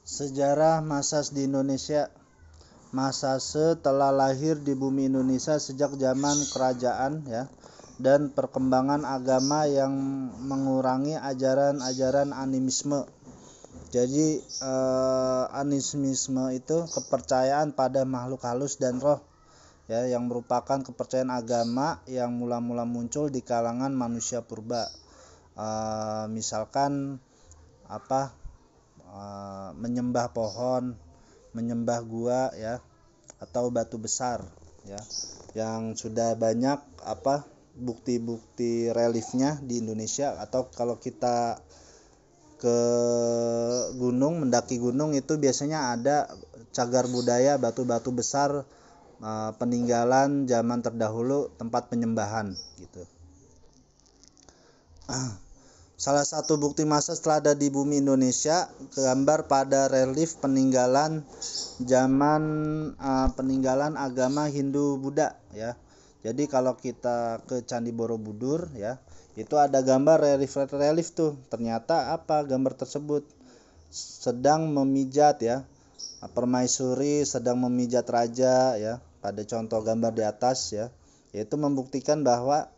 Sejarah Massas di Indonesia. Massase telah lahir di bumi Indonesia sejak zaman kerajaan ya, dan perkembangan agama yang mengurangi ajaran-ajaran animisme. Jadi animisme itu kepercayaan pada makhluk halus dan roh ya, yang merupakan kepercayaan agama yang mula-mula muncul di kalangan manusia purba. Misalkan menyembah pohon, menyembah gua ya, atau batu besar ya, yang sudah banyak bukti-bukti reliefnya di Indonesia. Atau kalau kita ke gunung, mendaki gunung, itu biasanya ada cagar budaya batu-batu besar peninggalan zaman terdahulu, tempat penyembahan gitu. Salah satu bukti Massas telah ada di bumi Indonesia, gambar pada relief peninggalan zaman peninggalan agama Hindu Buddha ya. Jadi kalau kita ke Candi Borobudur ya, itu ada gambar relief tuh. Ternyata gambar tersebut sedang memijat ya, permaisuri sedang memijat raja ya, pada contoh gambar di atas ya, yaitu membuktikan bahwa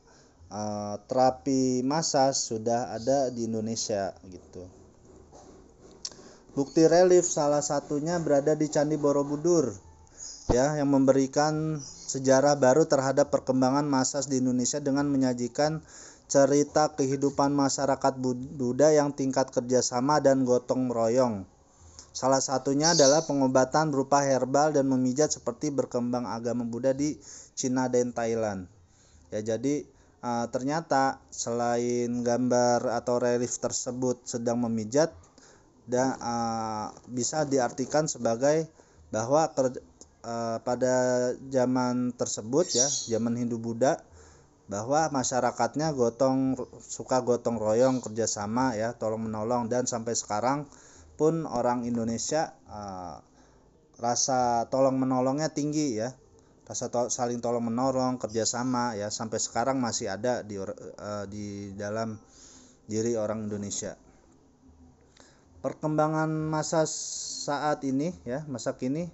terapi Massas sudah ada di Indonesia gitu. Bukti relief salah satunya berada di Candi Borobudur ya, yang memberikan sejarah baru terhadap perkembangan Massas di Indonesia dengan menyajikan cerita kehidupan masyarakat Buddha yang tingkat kerjasama dan gotong royong. Salah satunya adalah pengobatan berupa herbal dan memijat seperti berkembang agama Buddha di Cina dan Thailand. Ya, jadi ternyata selain gambar atau relief tersebut sedang memijat, dan bisa diartikan sebagai bahwa pada zaman tersebut ya, zaman Hindu Buddha, bahwa masyarakatnya suka gotong royong, kerjasama ya, tolong menolong. Dan sampai sekarang pun orang Indonesia rasa tolong menolongnya tinggi ya, rasa saling tolong menolong, kerjasama ya, sampai sekarang masih ada di dalam diri orang Indonesia. Perkembangan Massas saat ini ya, masa kini,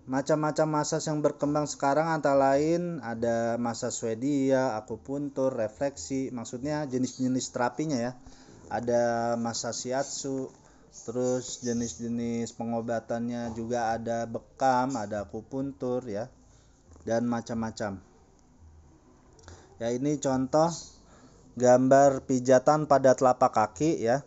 macam-macam Massas yang berkembang sekarang antara lain ada Massas Swedia, akupuntur, refleksi, maksudnya jenis-jenis terapinya ya. Ada Massas shiatsu, terus jenis-jenis pengobatannya juga ada bekam, ada akupuntur ya, dan macam-macam. Ya, ini contoh gambar pijatan pada telapak kaki ya.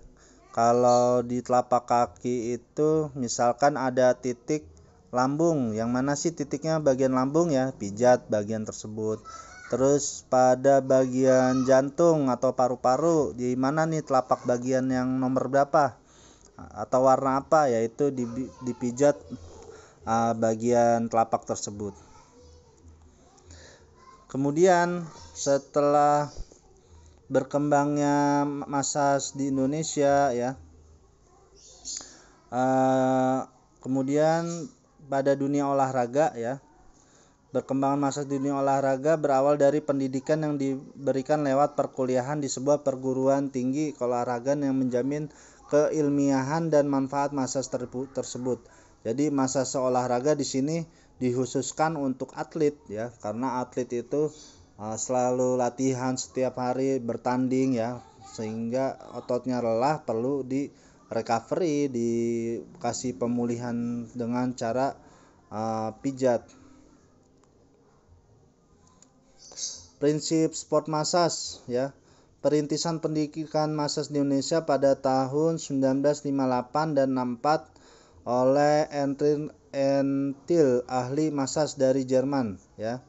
Kalau di telapak kaki itu misalkan ada titik lambung, yang mana sih titiknya bagian lambung ya, pijat bagian tersebut. Terus pada bagian jantung atau paru-paru, di mana nih telapak bagian yang nomor berapa atau warna apa, yaitu dipijat bagian telapak tersebut. Kemudian setelah berkembangnya Massas di Indonesia ya, kemudian pada dunia olahraga ya, berkembangan Massas di dunia olahraga berawal dari pendidikan yang diberikan lewat perkuliahan di sebuah perguruan tinggi keolahragaan yang menjamin keilmiahan dan manfaat Massas tersebut. Jadi Massas olahraga di sini dikhususkan untuk atlet ya, karena atlet itu selalu latihan setiap hari, bertanding ya, sehingga ototnya lelah, perlu di recovery, dikasih pemulihan dengan cara pijat. Prinsip sport Massas ya. Perintisan pendidikan Massas di Indonesia pada tahun 1958 dan 64 oleh Entil, ahli Massas dari Jerman ya.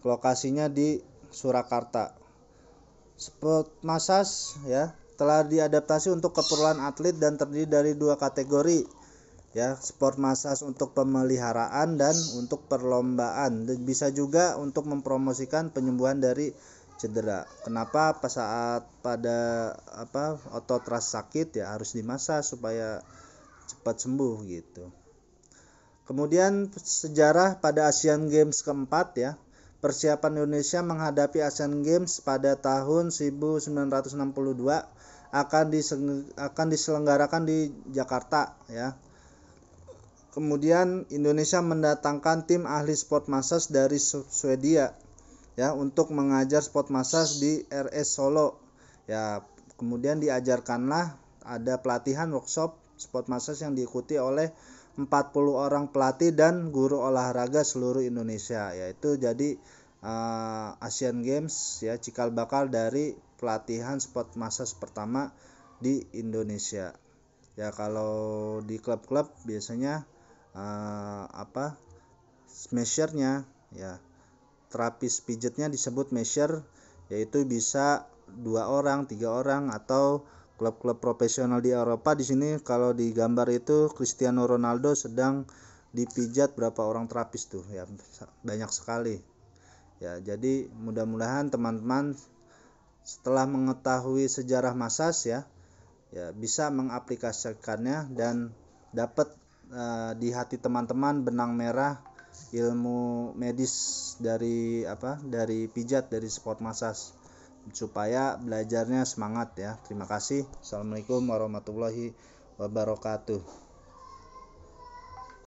Lokasinya di Surakarta. Sport Massas ya telah diadaptasi untuk keperluan atlet dan terdiri dari 2 kategori ya, sport Massas untuk pemeliharaan dan untuk perlombaan, dan bisa juga untuk mempromosikan penyembuhan dari cedera. Kenapa pada otot rasa sakit ya harus dimassas supaya cepat sembuh gitu. Kemudian sejarah pada Asian Games keempat ya. Persiapan Indonesia menghadapi Asian Games pada tahun 1962 akan diselenggarakan di Jakarta ya. Kemudian Indonesia mendatangkan tim ahli sport massage dari Swedia ya untuk mengajar sport massage di RS Solo ya. Kemudian diajarkanlah ada pelatihan workshop sport massage yang diikuti oleh 40 orang pelatih dan guru olahraga seluruh Indonesia, yaitu jadi Asian Games ya, cikal bakal dari pelatihan sport massage pertama di Indonesia ya. Kalau di klub-klub biasanya smashernya ya, terapis pijatnya disebut masher, yaitu bisa 2 orang, 3 orang, atau klub-klub profesional di Eropa. Di sini kalau di gambar itu Cristiano Ronaldo sedang dipijat berapa orang terapis tuh ya, banyak sekali ya. Jadi mudah-mudahan teman-teman setelah mengetahui sejarah massage ya bisa mengaplikasikannya dan dapat di hati teman-teman benang merah ilmu medis dari pijat, dari sport massage, supaya belajarnya semangat ya. Terima kasih. Assalamualaikum warahmatullahi wabarakatuh.